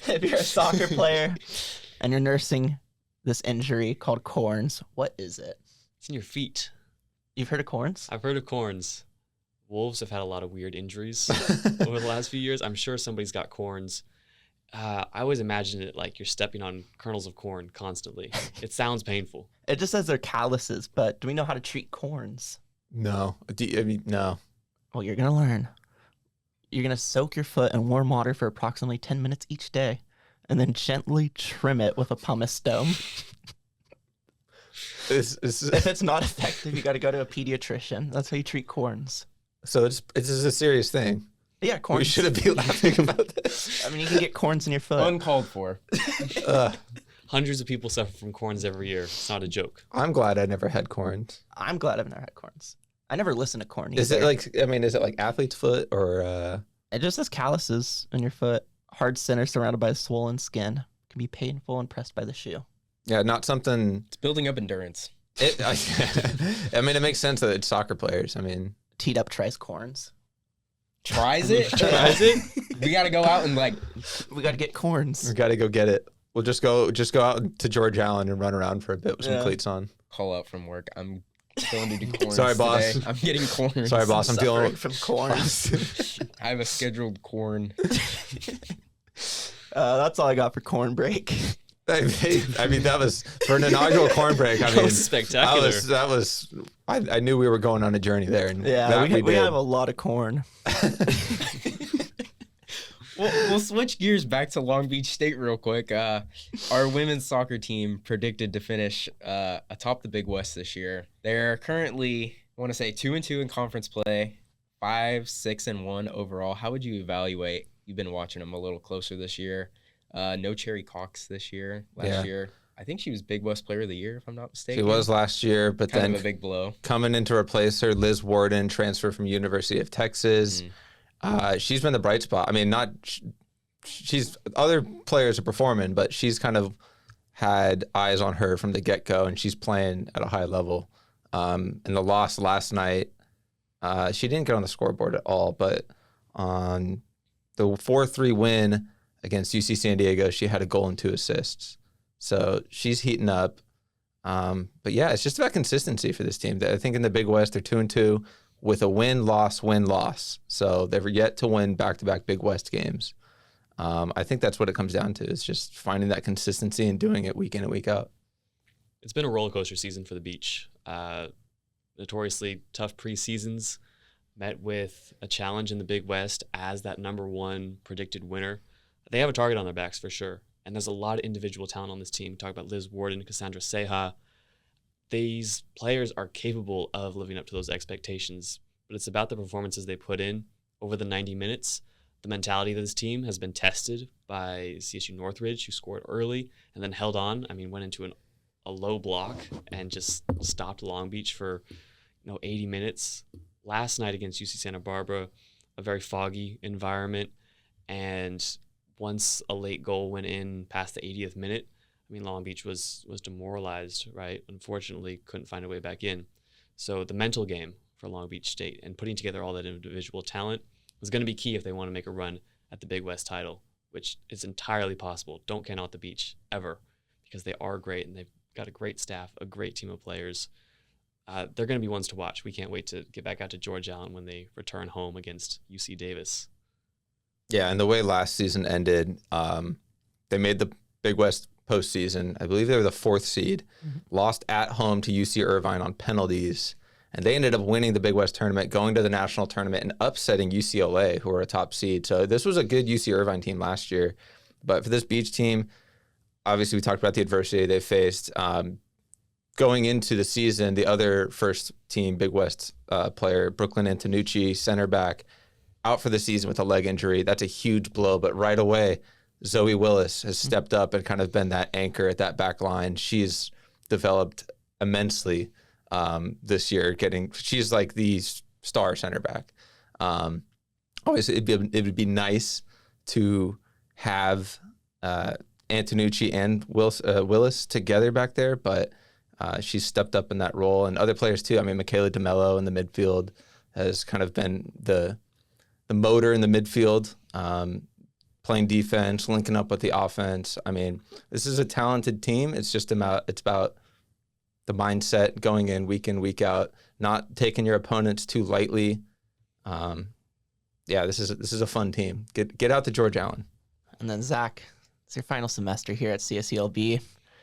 Speaker 2: If you're a soccer player and you're nursing this injury called corns, what is it?
Speaker 3: It's in your feet.
Speaker 2: You've heard of corns?
Speaker 3: I've heard of corns. Wolves have had a lot of weird injuries over the last few years. I'm sure somebody's got corns. I always imagine it like you're stepping on kernels of corn constantly. It sounds painful.
Speaker 2: It just says they're calluses, but do we know how to treat corns?
Speaker 4: No. No.
Speaker 2: Well, you're going to learn. You're going to soak your foot in warm water for approximately 10 minutes each day, and then gently trim it with a pumice stone. If it's not effective, you got to go to a pediatrician. That's how you treat corns.
Speaker 4: So it's a serious thing.
Speaker 2: Yeah, corns.
Speaker 4: We shouldn't be laughing about this.
Speaker 2: I mean, you can get corns in your foot.
Speaker 1: Uncalled for.
Speaker 3: Hundreds of people suffer from corns every year. It's not a joke.
Speaker 4: I'm glad I never had corns.
Speaker 2: I'm glad I've never had corns. I never listened to corn either.
Speaker 4: Is it like athlete's foot or
Speaker 2: It just says calluses in your foot. Hard center surrounded by swollen skin. Can be painful and pressed by the shoe.
Speaker 4: yeah, not something.
Speaker 1: It's building up endurance.
Speaker 4: I mean, it makes sense that it's soccer players. I mean,
Speaker 2: Teed up tries corns.
Speaker 1: Tries it?
Speaker 3: Tries it?
Speaker 1: We gotta go out and
Speaker 2: We got to get corns.
Speaker 4: we got to go get it. We'll just go out to George Allen and run around for a bit with some cleats on.
Speaker 1: call out from work. I'm going to do corns
Speaker 4: Sorry, boss.
Speaker 1: today. I'm getting corns.
Speaker 4: Sorry, boss. I'm
Speaker 2: Suffering
Speaker 4: dealing
Speaker 2: from corns.
Speaker 1: I have a scheduled corn.
Speaker 2: That's all I got for corn break.
Speaker 4: I mean, that was for an inaugural corn break. I
Speaker 3: That
Speaker 4: mean,
Speaker 3: was spectacular.
Speaker 4: That was. I knew we were going on a journey there, and
Speaker 2: Yeah,
Speaker 4: that
Speaker 2: we
Speaker 4: did.
Speaker 2: have a lot of corn.
Speaker 1: We'll switch gears back to Long Beach State real quick. Our women's soccer team predicted to finish atop the Big West this year. They're currently, I want to say, 2-2 in conference play, 5-6-1 overall. How would you evaluate? You've been watching them a little closer this year. No Cherry Cox this year. Last year, I think she was Big West Player of the Year, if I'm not mistaken.
Speaker 4: She was last year, but
Speaker 1: kind
Speaker 4: then
Speaker 1: of a big blow.
Speaker 4: coming in to replace her, Liz Warden, transfer from University of Texas. She's been the bright spot. I mean, she's other players are performing, but she's kind of had eyes on her from the get-go, and she's playing at a high level. In the loss last night, she didn't get on the scoreboard at all, but on the 4-3 win against UC San Diego, she had a goal and 2 assists. So she's heating up. But yeah, it's just about consistency for this team. I think in the Big West, they're 2-2 with a win-loss. So they've yet to win back-to-back Big West games. I think that's what it comes down to, is just finding that consistency and doing it week in and week out.
Speaker 3: It's been a roller coaster season for the Beach. Notoriously tough preseasons, met with a challenge in the Big West as that number 1 predicted winner. They have a target on their backs for sure. And there's a lot of individual talent on this team. Talk about Liz Warden, Cassandra Seha. These players are capable of living up to those expectations, but it's about the performances they put in over the 90 minutes. The mentality of this team has been tested by CSU Northridge, who scored early and then held on. I mean, went into a low block and just stopped Long Beach for 80 minutes. Last night against UC Santa Barbara, a very foggy environment, and once a late goal went in past the 80th minute, I mean, Long Beach was demoralized, right? Unfortunately, couldn't find a way back in. So the mental game for Long Beach State and putting together all that individual talent is going to be key if they want to make a run at the Big West title, which is entirely possible. Don't count out the Beach ever, because they are great and they've got a great staff, a great team of players. They're going to be ones to watch. We can't wait to get back out to George Allen when they return home against UC Davis.
Speaker 4: Yeah, and the way last season ended, they made the Big West postseason. I believe they were the 4th seed, lost at home to UC Irvine on penalties, and they ended up winning the Big West tournament, going to the national tournament, and upsetting UCLA, who were a top seed. So this was a good UC Irvine team last year. But for this Beach team, obviously we talked about the adversity they faced. Going into the season, the other first team Big West player, Brooklyn Antonucci, center back, out for the season with a leg injury. That's a huge blow. But right away, Zoe Willis has stepped up and kind of been that anchor at that back line. She's developed immensely this year. She's like the star center back. Obviously, it would be nice to have Antonucci and Willis together back there, but she's stepped up in that role, and other players too. I mean, Michaela DeMello in the midfield has kind of been the motor in the midfield, playing defense, linking up with the offense. I mean, this is a talented team. It's about the mindset going in, week out, not taking your opponents too lightly. This is a fun team. Get out to George Allen.
Speaker 2: And then Zach, it's your final semester here at CSULB.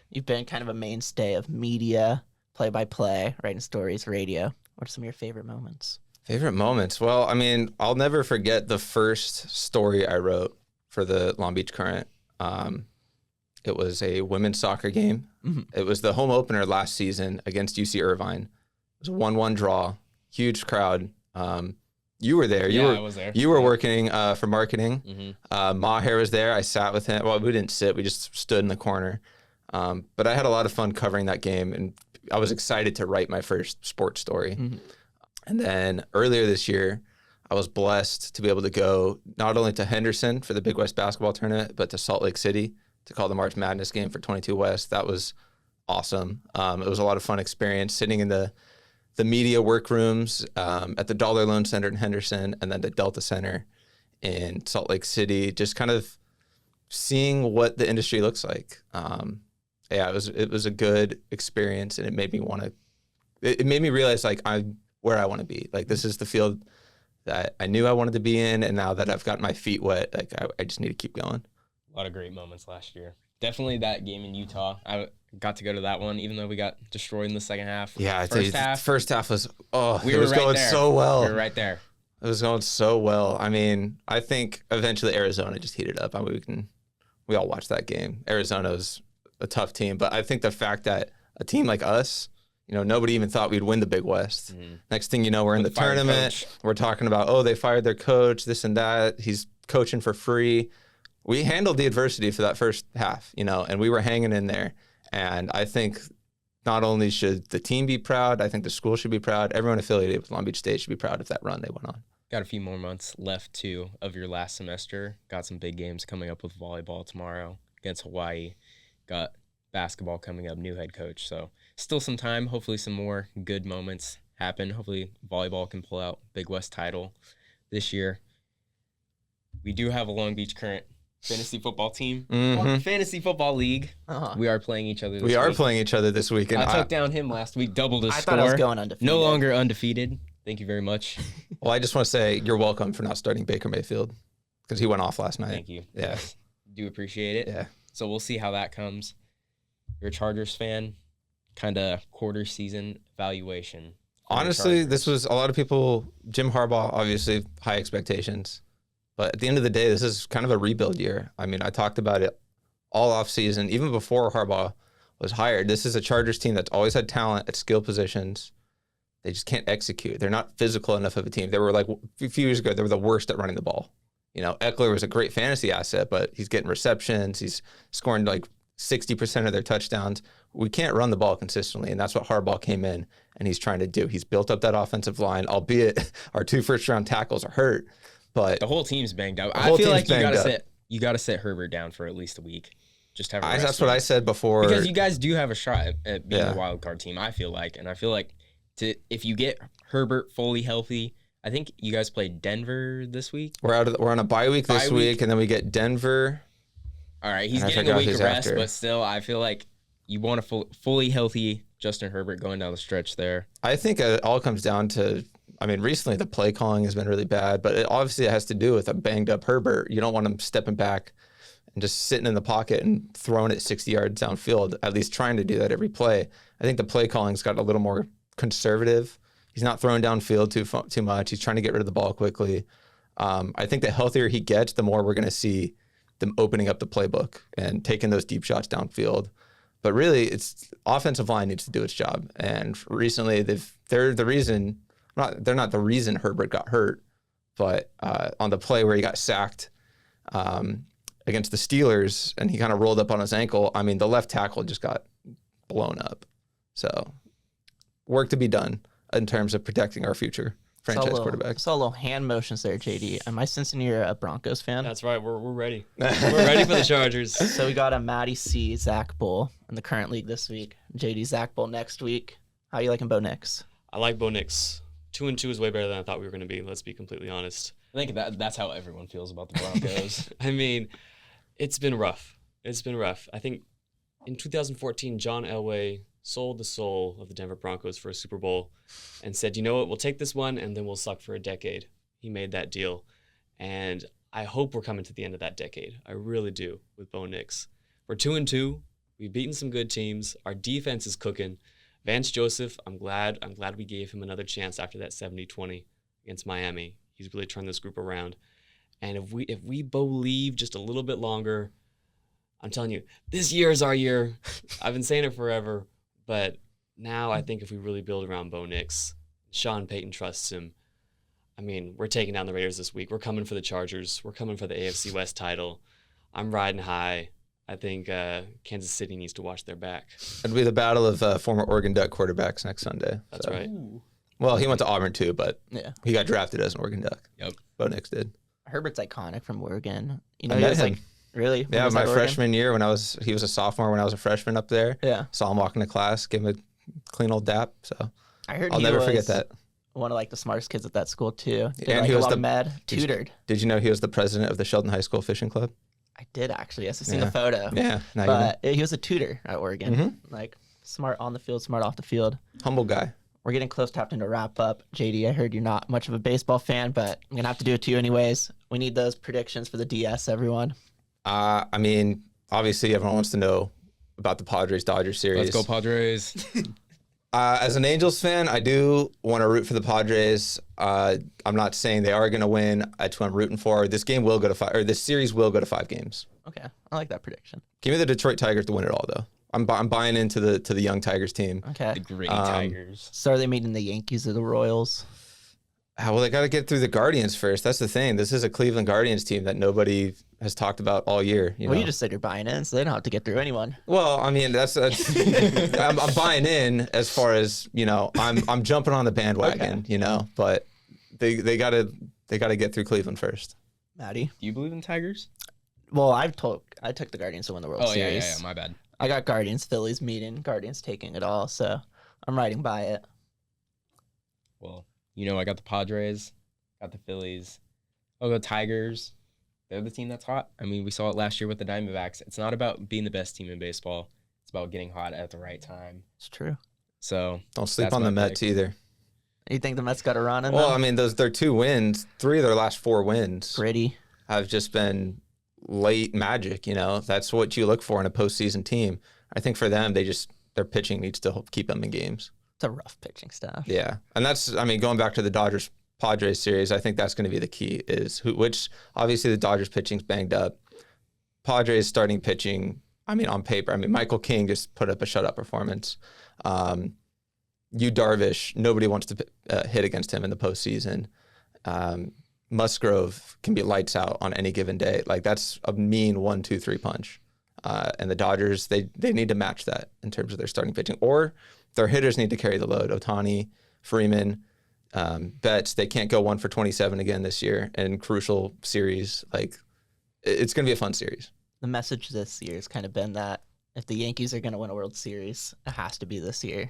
Speaker 2: You've been kind of a mainstay of media, play-by-play, writing stories, radio. What are some of your favorite moments?
Speaker 4: Favorite moments? Well, I mean, I'll never forget the first story I wrote for the Long Beach Current. It was a women's soccer game. Mm-hmm. It was the home opener last season against UC Irvine. It was a 1-1 draw, huge crowd. You were there.
Speaker 1: I was there.
Speaker 4: You were working for marketing. Mm-hmm. Maher was there. I sat with him. Well, we didn't sit. We just stood in the corner. But I had a lot of fun covering that game, and I was excited to write my first sports story. Mm-hmm. And then earlier this year, I was blessed to be able to go not only to Henderson for the Big West basketball tournament, but to Salt Lake City to call the March Madness game for 22 West. That was awesome. It was a lot of fun experience sitting in the media workrooms at the Dollar Loan Center in Henderson, and then the Delta Center in Salt Lake City, just kind of seeing what the industry looks like. It was a good experience, and it made me realize like I'm where I want to be. Like, this is the field that I knew I wanted to be in, and now that I've got my feet wet, like I just need to keep going.
Speaker 1: A lot of great moments last year. Definitely that game in Utah. I got to go to that one, even though we got destroyed in the second half.
Speaker 4: Yeah, first half was,
Speaker 1: it was going
Speaker 4: so well.
Speaker 1: We were right there.
Speaker 4: It was going so well. I mean, I think eventually Arizona just heated up. I mean, we all watched that game. Arizona was a tough team, but I think the fact that a team like us, nobody even thought we'd win the Big West. Mm-hmm. Next thing you know, we're in the tournament. Coach. We're talking about, they fired their coach, this and that. He's coaching for free. We handled the adversity for that first half, and we were hanging in there. And I think not only should the team be proud, I think the school should be proud. Everyone affiliated with Long Beach State should be proud of that run they went on.
Speaker 1: Got a few more months left, too, of your last semester. Got some big games coming up with volleyball tomorrow against Hawaii. Got basketball coming up, new head coach. So still some time. Hopefully some more good moments happen. Hopefully volleyball can pull out Big West title this year. We do have a Long Beach Current fantasy football team,
Speaker 4: Mhm.
Speaker 1: fantasy football league.
Speaker 2: Uh-huh.
Speaker 1: We are playing each other this
Speaker 4: We
Speaker 1: week.
Speaker 4: are playing each other this week. And
Speaker 1: I took down him last week, doubled his
Speaker 2: I
Speaker 1: score.
Speaker 2: thought I was going undefeated.
Speaker 1: No longer undefeated. Thank you very much.
Speaker 4: well, I just want to say you're welcome for not starting Baker Mayfield because he went off last night.
Speaker 1: Thank you.
Speaker 4: Yeah.
Speaker 1: Yes. Do appreciate it.
Speaker 4: Yeah.
Speaker 1: So we'll see how that comes. You're a Chargers fan, kind of quarter season evaluation.
Speaker 4: Honestly, this was a lot of people. Jim Harbaugh, obviously, high expectations. But at the end of the day, this is kind of a rebuild year. I mean, I talked about it all offseason, even before Harbaugh was hired. This is a Chargers team that's always had talent at skill positions. They just can't execute. They're not physical enough of a team. They were like, a few years ago, they were the worst at running the ball. You know, Eckler was a great fantasy asset, but he's getting receptions. He's scoring like 60% of their touchdowns. We can't run the ball consistently, and that's what Harbaugh came in and he's trying to do. He's built up that offensive line, albeit our 2 first-round tackles are hurt. But
Speaker 1: the whole team's banged up. I feel like you gotta sit Herbert down for at least a week. Just have
Speaker 4: that's what I said before.
Speaker 1: Because you guys do have a shot at being a wild card team, I feel like. And I feel like if you get Herbert fully healthy, I think you guys play Denver this week.
Speaker 4: We're on a bye week this week, and then we get Denver.
Speaker 1: All right, he's getting a week of rest, but still, I feel like you want a fully healthy Justin Herbert going down the stretch there.
Speaker 4: I think it all comes down to, I mean, recently the play calling has been really bad, but it obviously has to do with a banged up Herbert. You don't want him stepping back and just sitting in the pocket and throwing it 60 yards downfield, at least trying to do that every play. I think the play calling's got a little more conservative. He's not throwing downfield too much. He's trying to get rid of the ball quickly. I think the healthier he gets, the more we're going to see them opening up the playbook and taking those deep shots downfield. But really, it's offensive line needs to do its job. And recently, they're the reason. They're not the reason Herbert got hurt, but on the play where he got sacked against the Steelers and he kind of rolled up on his ankle, I mean, the left tackle just got blown up. So work to be done in terms of protecting our future franchise quarterback.
Speaker 2: Saw a little hand motions there, JayDe. Am I sensing you're a Broncos fan?
Speaker 3: That's right. We're ready. We're ready for the Chargers.
Speaker 2: So we got a Matty C, Zach Bull in the current league this week. JayDe, Zach Bull next week. How you liking Bo Nix?
Speaker 3: I like Bo Nix. 2-2 is way better than I thought we were going to be. Let's be completely honest.
Speaker 1: I think that's how everyone feels about the Broncos.
Speaker 3: I mean, it's been rough. It's been rough. I think in 2014, John Elway sold the soul of the Denver Broncos for a Super Bowl and said, you know what, we'll take this one and then we'll suck for a decade. He made that deal. And I hope we're coming to the end of that decade. I really do with Bo Nix. We're 2-2. We've beaten some good teams. Our defense is cooking. Vance Joseph, I'm glad we gave him another chance after that 70-20 against Miami. He's really turned this group around. And if we believe just a little bit longer, I'm telling you, this year is our year. I've been saying it forever, but now I think if we really build around Bo Nix, Sean Payton trusts him. I mean, we're taking down the Raiders this week. We're coming for the Chargers. We're coming for the AFC West title. I'm riding high. I think Kansas City needs to watch their back.
Speaker 4: It'll be the battle of former Oregon Duck quarterbacks next Sunday.
Speaker 3: That's right.
Speaker 4: Well, he went to Auburn too, but
Speaker 2: Yeah.
Speaker 4: he got drafted as an Oregon Duck.
Speaker 1: Yep.
Speaker 4: Bo Nix did.
Speaker 2: Herbert's iconic from Oregon. You know,
Speaker 4: I
Speaker 2: he
Speaker 4: met
Speaker 2: was
Speaker 4: him.
Speaker 2: like, really?
Speaker 4: Yeah,
Speaker 2: When was
Speaker 4: my
Speaker 2: that Oregon?
Speaker 4: freshman year he was a sophomore when I was a freshman up there.
Speaker 2: Yeah.
Speaker 4: Saw him walking to class, gave him a clean old dap. So
Speaker 2: I heard
Speaker 4: I'll
Speaker 2: he
Speaker 4: never
Speaker 2: was
Speaker 4: forget that.
Speaker 2: one of like the smartest kids at that school too. Did
Speaker 4: And
Speaker 2: like
Speaker 4: he
Speaker 2: a
Speaker 4: was
Speaker 2: lot
Speaker 4: the-
Speaker 2: of med, tutored.
Speaker 4: Did you know he was the president of the Sheldon High School Fishing Club?
Speaker 2: I did actually. Yes, I seen
Speaker 4: Yeah.
Speaker 2: the photo.
Speaker 4: Yeah. Now you know.
Speaker 2: But he was a tutor at Oregon.
Speaker 4: Mm-hmm.
Speaker 2: Like smart on the field, smart off the field.
Speaker 4: Humble guy.
Speaker 2: We're getting close to having to wrap up. JayDe, I heard you're not much of a baseball fan, but I'm going to have to do it to you anyways. We need those predictions for the DS, everyone.
Speaker 4: I mean, obviously everyone wants to know about the Padres-Dodgers series.
Speaker 1: Let's go Padres.
Speaker 4: As an Angels fan, I do want to root for the Padres. I'm not saying they are going to win. That's who I'm rooting for. This game will go to 5, or this series will go to 5 games.
Speaker 2: Okay, I like that prediction.
Speaker 4: Give me the Detroit Tigers to win it all, though. I'm buying into the young Tigers team.
Speaker 2: Okay.
Speaker 1: The gritty Tigers.
Speaker 2: So are they meeting the Yankees or the Royals?
Speaker 4: Well, they got to get through the Guardians first. That's the thing. This is a Cleveland Guardians team that nobody has talked about all year. You
Speaker 2: You just said you're buying in, so they don't have to get through anyone.
Speaker 4: Well, I mean, that's I'm buying in as far as, I'm jumping on the bandwagon, but they got to get through Cleveland first.
Speaker 2: Maddie?
Speaker 1: Do you believe in Tigers?
Speaker 2: Well, I took the Guardians to win the World
Speaker 1: Oh, yeah,
Speaker 2: Series.
Speaker 1: my bad.
Speaker 2: I got Guardians, Phillies meeting, Guardians taking it all, so I'm riding by it.
Speaker 1: Well, I got the Padres, got the Phillies. I'll go Tigers. they're the team that's hot. I mean, we saw it last year with the Diamondbacks. It's not about being the best team in baseball. It's about getting hot at the right time.
Speaker 2: It's true.
Speaker 1: So
Speaker 4: don't sleep on the Mets either.
Speaker 2: You think the Mets got a run in
Speaker 4: Well,
Speaker 2: them?
Speaker 4: I mean, their 2 wins, 3 of their last 4 wins
Speaker 2: Gritty.
Speaker 4: have just been late magic. You know, that's what you look for in a postseason team. I think for them, their pitching needs to keep them in games.
Speaker 2: It's a rough pitching staff.
Speaker 4: Yeah, and that's, I mean, going back to the Dodgers-Padres series, I think that's going to be the key, which obviously the Dodgers pitching's banged up. Padres starting pitching, I mean, on paper, I mean, Michael King just put up a shutout performance. Darvish, nobody wants to hit against him in the postseason. Musgrove can be lights out on any given day. Like, that's a mean 1-2-3 punch. And the Dodgers, they need to match that in terms of their starting pitching, or their hitters need to carry the load. Ohtani, Freeman, Betts, they can't go 1 for 27 again this year in crucial series. Like, it's going to be a fun series.
Speaker 2: The message this year has kind of been that if the Yankees are going to win a World Series, it has to be this year.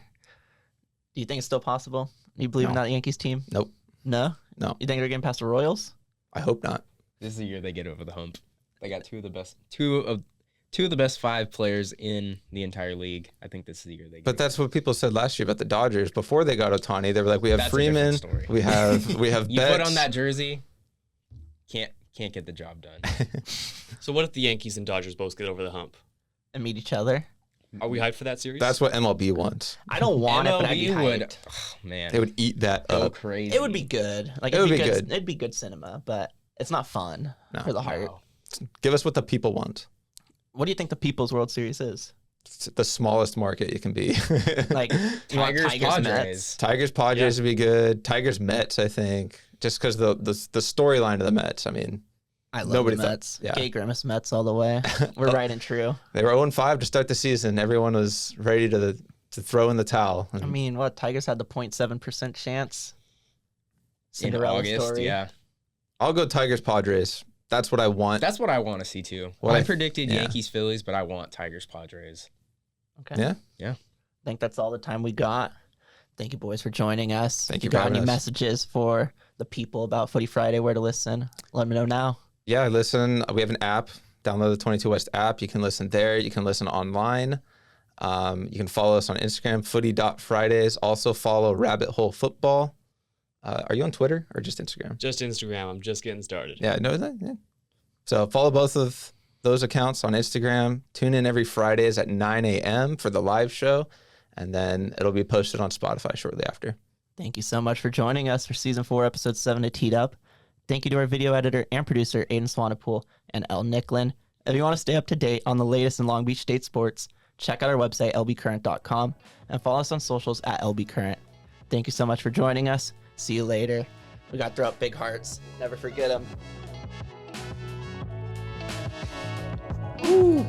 Speaker 2: Do you think it's still possible? Do you believe in that Yankees team?
Speaker 4: Nope.
Speaker 2: No?
Speaker 4: No.
Speaker 2: You think they're getting past the Royals?
Speaker 4: I hope not.
Speaker 1: this is the year they get over the hump. They got two of the best 5 players in the entire league. I think this is the year they get.
Speaker 4: But that's what people said last year about the Dodgers. Before they got Ohtani, they were like, we have
Speaker 1: That's
Speaker 4: Freeman,
Speaker 1: a different story.
Speaker 4: we have
Speaker 1: You
Speaker 4: Betts.
Speaker 1: put on that jersey, can't get the job done.
Speaker 3: So what if the Yankees and Dodgers both get over the hump?
Speaker 2: And meet each other?
Speaker 3: Are we hyped for that series?
Speaker 4: That's what MLB wants.
Speaker 2: I don't want it, but I'd be
Speaker 1: MLB would,
Speaker 2: hyped.
Speaker 1: oh, man,
Speaker 4: They would eat that
Speaker 1: go
Speaker 4: up.
Speaker 1: crazy.
Speaker 2: It would be good. Like
Speaker 4: It
Speaker 2: it'd
Speaker 4: would
Speaker 2: be
Speaker 4: be
Speaker 2: good.
Speaker 4: good.
Speaker 2: It'd be good cinema, but it's not fun
Speaker 4: No.
Speaker 2: for the heart.
Speaker 1: No.
Speaker 4: Give us what the people want.
Speaker 2: What do you think the People's World Series is?
Speaker 4: It's the smallest market you can be.
Speaker 2: Like you want
Speaker 1: Tigers, Padres.
Speaker 2: Mets?
Speaker 4: Tigers, Padres would be good. Tigers, Mets, I think. Just because the storyline of the Mets. I mean,
Speaker 2: I love
Speaker 4: Nobody
Speaker 2: the
Speaker 4: thought-
Speaker 2: Mets.
Speaker 4: yeah.
Speaker 2: Gay Grimace Mets all the way. We're right and true.
Speaker 4: they were 0-5 to start the season. Everyone was ready to throw in the towel.
Speaker 2: I mean, what? Tigers had the 0.7% chance.
Speaker 1: In
Speaker 2: Cinderella
Speaker 1: August,
Speaker 2: story.
Speaker 1: yeah.
Speaker 4: I'll go Tigers, Padres. That's what I want.
Speaker 1: That's what I want to see too.
Speaker 4: What
Speaker 1: I
Speaker 4: I-
Speaker 1: predicted
Speaker 4: yeah.
Speaker 1: Yankees, Phillies, but I want Tigers, Padres.
Speaker 2: Okay.
Speaker 4: Yeah.
Speaker 1: Yeah.
Speaker 2: I think that's all the time we got. Thank you, boys, for joining us.
Speaker 4: Thank
Speaker 2: If
Speaker 4: you
Speaker 2: you
Speaker 4: for
Speaker 2: got
Speaker 4: having
Speaker 2: any
Speaker 4: us.
Speaker 2: messages for the people about Footy Friday, where to listen, let me know now.
Speaker 4: Yeah, listen. We have an app. Download the 22 West app. You can listen there. You can listen online. You can follow us on Instagram, footy.fridays. Also follow Rabbit Hole Football. Are you on Twitter or just Instagram?
Speaker 3: Just Instagram. I'm just getting started.
Speaker 4: Yeah, no, that. Yeah. So follow both of those accounts on Instagram. Tune in every Fridays at 9 a.m. for the live show, and then it'll be posted on Spotify shortly after.
Speaker 2: Thank you so much for joining us for Season 4, Episode 7 of Teed Up. Thank you to our video editor and producer, Aidan Swanepoel and Nicklin. If you want to stay up to date on the latest in Long Beach State sports, check out our website, lbcurrent.com, and follow us on socials at lbcurrent. Thank you so much for joining us. See you later. We got to throw up big hearts. Never forget them. Woo!